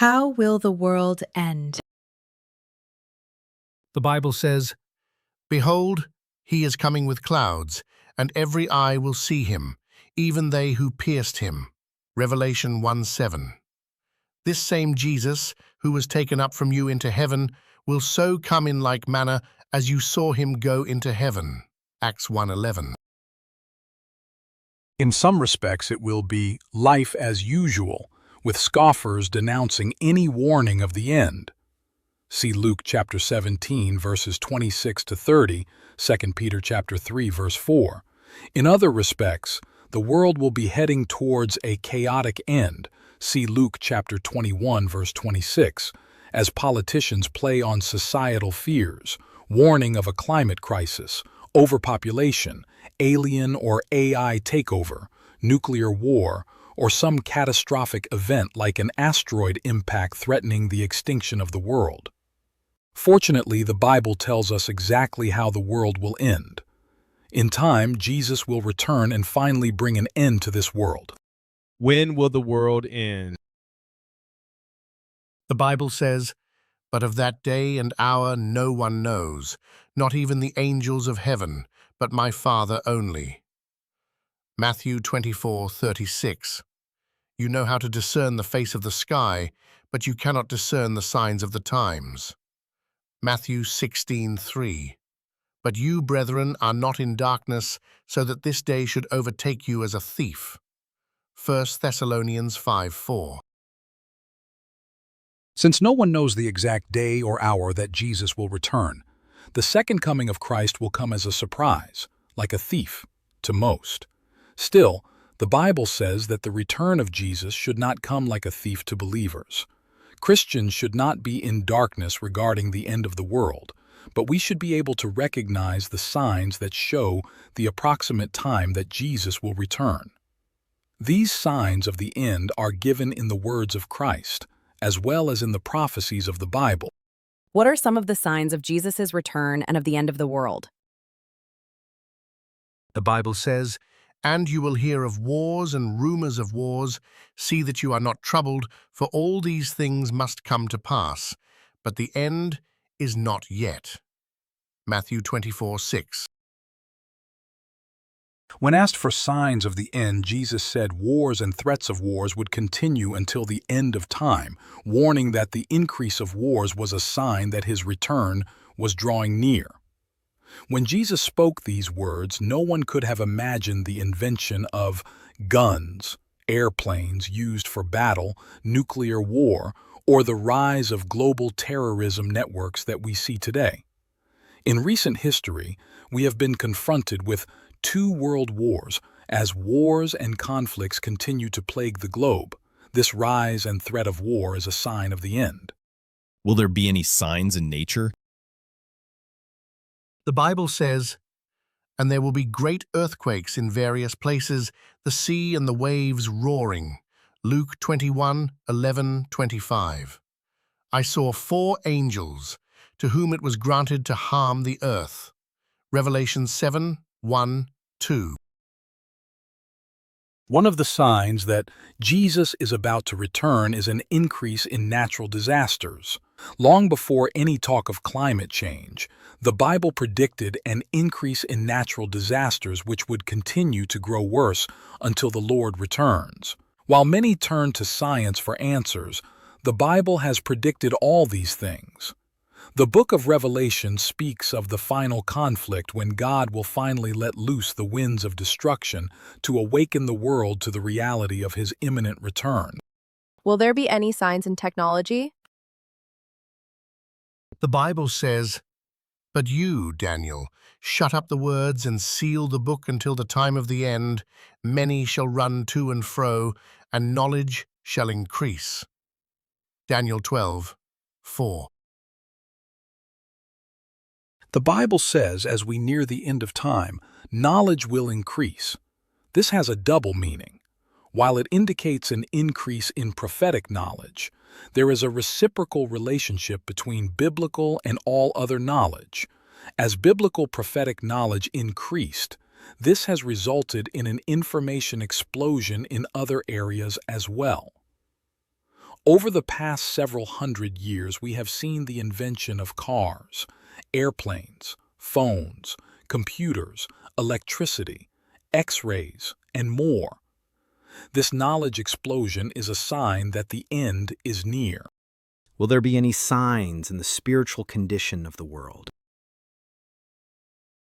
How will the world end? The Bible says, "Behold, he is coming with clouds, and every eye will see him, even they who pierced him." Revelation 1:7. This same Jesus, who was taken up from you into heaven, will so come in like manner as you saw him go into heaven. Acts 1:11. In some respects, it will be life as usual, with scoffers denouncing any warning of the end. See Luke chapter 17, verses 26 to 30, 2 Peter chapter 3, verse 4. In other respects, the world will be heading towards a chaotic end. See Luke chapter 21, verse 26, as politicians play on societal fears, warning of a climate crisis, overpopulation, alien or AI takeover, nuclear war, or some catastrophic event like an asteroid impact threatening the extinction of the world. Fortunately, the Bible tells us exactly how the world will end. In time, Jesus will return and finally bring an end to this world. When will the world end? The Bible says, "But of that day and hour no one knows, not even the angels of heaven, but my Father only." Matthew 24:36. You know how to discern the face of the sky, but you cannot discern the signs of the times. Matthew 16:3. But you, brethren, are not in darkness, so that this day should overtake you as a thief. 1 Thessalonians 5:4. Since no one knows the exact day or hour that Jesus will return, the second coming of Christ will come as a surprise, like a thief, to most. Still, the Bible says that the return of Jesus should not come like a thief to believers. Christians should not be in darkness regarding the end of the world, but we should be able to recognize the signs that show the approximate time that Jesus will return. These signs of the end are given in the words of Christ, as well as in the prophecies of the Bible. What are some of the signs of Jesus' return and of the end of the world? The Bible says, "And you will hear of wars and rumors of wars. See that you are not troubled, for all these things must come to pass, but the end is not yet." Matthew 24:6. When asked for signs of the end, Jesus said wars and threats of wars would continue until the end of time, warning that the increase of wars was a sign that his return was drawing near. When Jesus spoke these words, no one could have imagined the invention of guns, airplanes used for battle, nuclear war, or the rise of global terrorism networks that we see today. In recent history, we have been confronted with 2 world wars as wars and conflicts continue to plague the globe. This rise and threat of war is a sign of the end. Will there be any signs in nature? The Bible says, "And there will be great earthquakes in various places, the sea and the waves roaring." Luke 21:11-25. I saw 4 angels, to whom it was granted to harm the earth. Revelation 7:1-2. One of the signs that Jesus is about to return is an increase in natural disasters. Long before any talk of climate change, the Bible predicted an increase in natural disasters which would continue to grow worse until the Lord returns. While many turn to science for answers, the Bible has predicted all these things. The book of Revelation speaks of the final conflict when God will finally let loose the winds of destruction to awaken the world to the reality of his imminent return. Will there be any signs in technology? The Bible says, "But you, Daniel, shut up the words and seal the book until the time of the end. Many shall run to and fro, and knowledge shall increase." Daniel 12:4. The Bible says as we near the end of time, knowledge will increase. This has a double meaning. While it indicates an increase in prophetic knowledge, there is a reciprocal relationship between biblical and all other knowledge. As biblical prophetic knowledge increased, this has resulted in an information explosion in other areas as well. Over the past several hundred years, we have seen the invention of cars, airplanes, phones, computers, electricity, X-rays, and more. This knowledge explosion is a sign that the end is near. Will there be any signs in the spiritual condition of the world?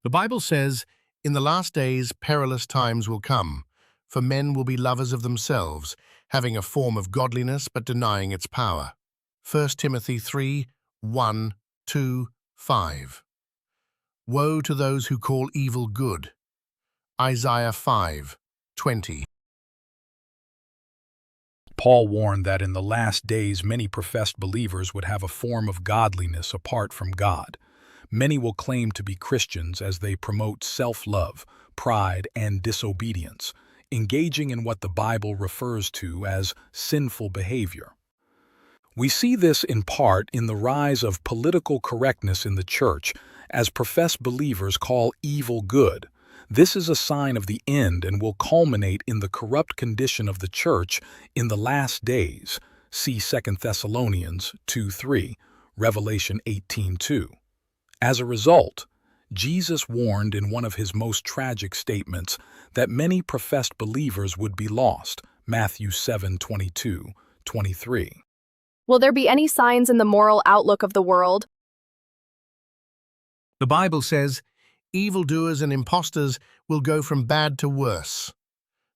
The Bible says, "In the last days perilous times will come, for men will be lovers of themselves, having a form of godliness but denying its power." 1 Timothy 3, 1, 2, 5. Woe to those who call evil good. Isaiah 5, 20. Paul warned that in the last days many professed believers would have a form of godliness apart from God. Many will claim to be Christians as they promote self-love, pride, and disobedience, engaging in what the Bible refers to as sinful behavior. We see this in part in the rise of political correctness in the church, as professed believers call evil good. This is a sign of the end and will culminate in the corrupt condition of the church in the last days. See 2 Thessalonians 2:3, Revelation 18:2. As a result, Jesus warned in one of his most tragic statements that many professed believers would be lost, Matthew 7:22, 23. Will there be any signs in the moral outlook of the world? The Bible says, "Evildoers and impostors will go from bad to worse."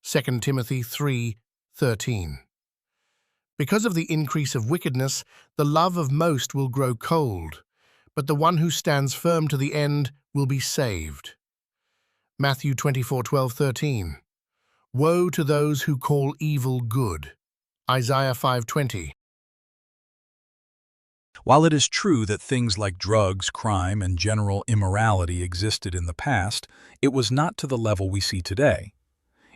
2 Timothy 3:13. Because of the increase of wickedness, the love of most will grow cold, but the one who stands firm to the end will be saved. Matthew 24:12-13. Woe to those who call evil good. Isaiah 5:20. While it is true that things like drugs, crime, and general immorality existed in the past, it was not to the level we see today.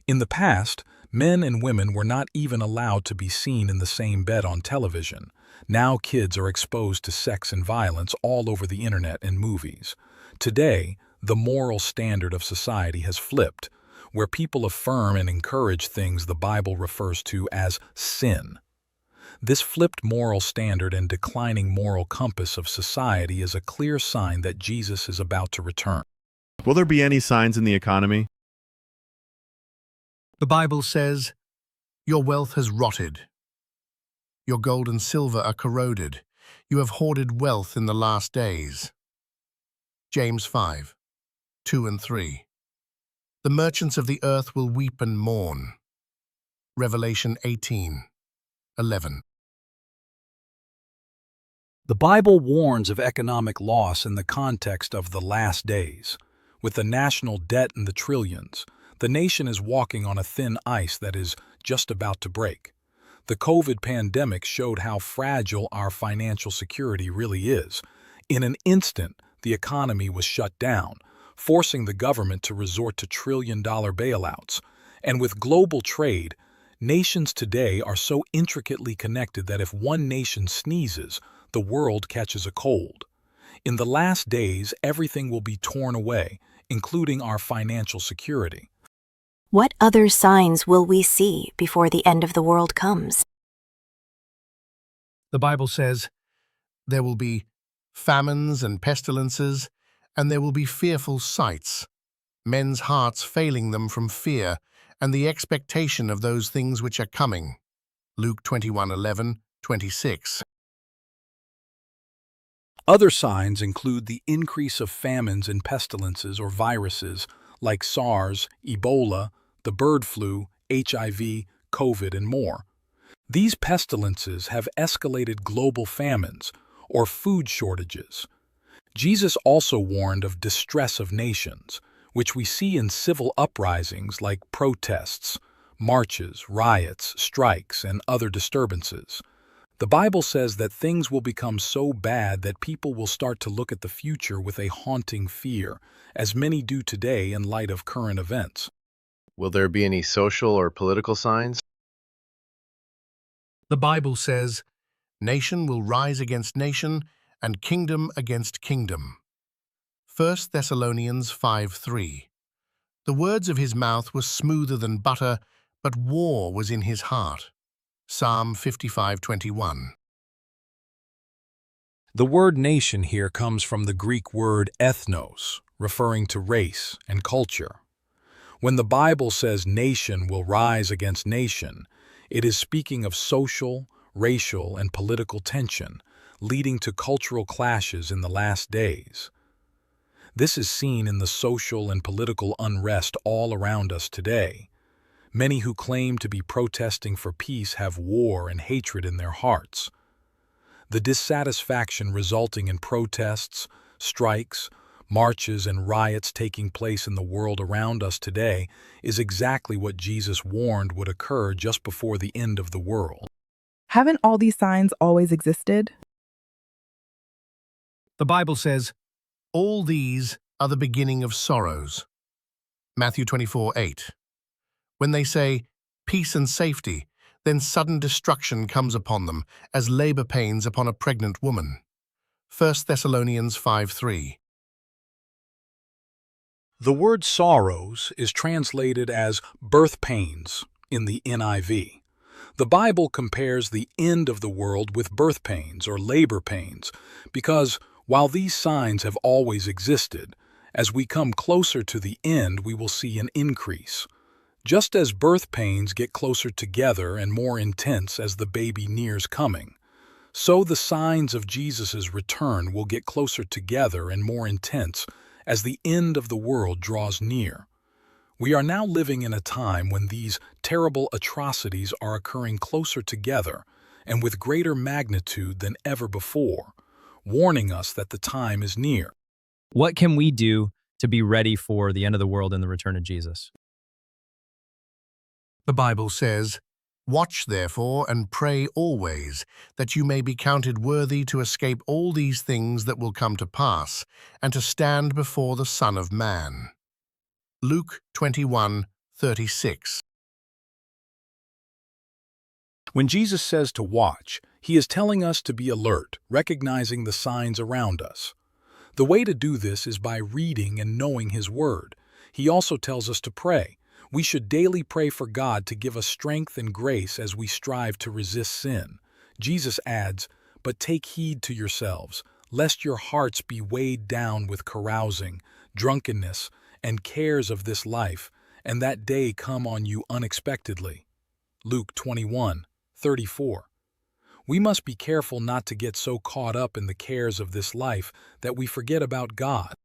In the past, men and women were not even allowed to be seen in the same bed on television. Now kids are exposed to sex and violence all over the internet and movies. Today, the moral standard of society has flipped, where people affirm and encourage things the Bible refers to as sin. This flipped moral standard and declining moral compass of society is a clear sign that Jesus is about to return. Will there be any signs in the economy? The Bible says, "Your wealth has rotted. Your gold and silver are corroded. You have hoarded wealth in the last days." James 5, 2 and 3. The merchants of the earth will weep and mourn. Revelation 18, 11. The Bible warns of economic loss in the context of the last days. With the national debt in the trillions, the nation is walking on a thin ice that is just about to break. The COVID pandemic showed how fragile our financial security really is. In an instant, the economy was shut down, forcing the government to resort to trillion-dollar bailouts. And with global trade, nations today are so intricately connected that if one nation sneezes, the world catches a cold. In the last days, everything will be torn away, including our financial security. What other signs will we see before the end of the world comes? The Bible says, "There will be famines and pestilences, and there will be fearful sights, men's hearts failing them from fear and the expectation of those things which are coming." Luke 21:11, 26. Other signs include the increase of famines and pestilences or viruses like SARS, Ebola, the bird flu, HIV, COVID, and more. These pestilences have escalated global famines or food shortages. Jesus also warned of distress of nations, which we see in civil uprisings like protests, marches, riots, strikes, and other disturbances. The Bible says that things will become so bad that people will start to look at the future with a haunting fear, as many do today in light of current events. Will there be any social or political signs? The Bible says, "Nation will rise against nation, and kingdom against kingdom." 1 Thessalonians 5:3. The words of his mouth were smoother than butter, but war was in his heart. Psalm 55:21. The word nation here comes from the Greek word ethnos, referring to race and culture. When the Bible says nation will rise against nation, it is speaking of social, racial, and political tension, leading to cultural clashes in the last days. This is seen in the social and political unrest all around us today. Many who claim to be protesting for peace have war and hatred in their hearts. The dissatisfaction resulting in protests, strikes, marches, and riots taking place in the world around us today is exactly what Jesus warned would occur just before the end of the world. Haven't all these signs always existed? The Bible says, "All these are the beginning of sorrows." Matthew 24:8. When they say, "Peace and safety," then sudden destruction comes upon them, as labor pains upon a pregnant woman. 1 Thessalonians 5:3. The word sorrows is translated as birth pains in the NIV. The Bible compares the end of the world with birth pains or labor pains because, while these signs have always existed, as we come closer to the end, we will see an increase. Just as birth pains get closer together and more intense as the baby nears coming, so the signs of Jesus' return will get closer together and more intense as the end of the world draws near. We are now living in a time when these terrible atrocities are occurring closer together and with greater magnitude than ever before, warning us that the time is near. What can we do to be ready for the end of the world and the return of Jesus? The Bible says, "Watch therefore and pray always, that you may be counted worthy to escape all these things that will come to pass, and to stand before the Son of Man." Luke 21:36. When Jesus says to watch, he is telling us to be alert, recognizing the signs around us. The way to do this is by reading and knowing his word. He also tells us to pray. We should daily pray for God to give us strength and grace as we strive to resist sin. Jesus adds, "But take heed to yourselves, lest your hearts be weighed down with carousing, drunkenness, and cares of this life, and that day come on you unexpectedly." Luke 21:34. We must be careful not to get so caught up in the cares of this life that we forget about God.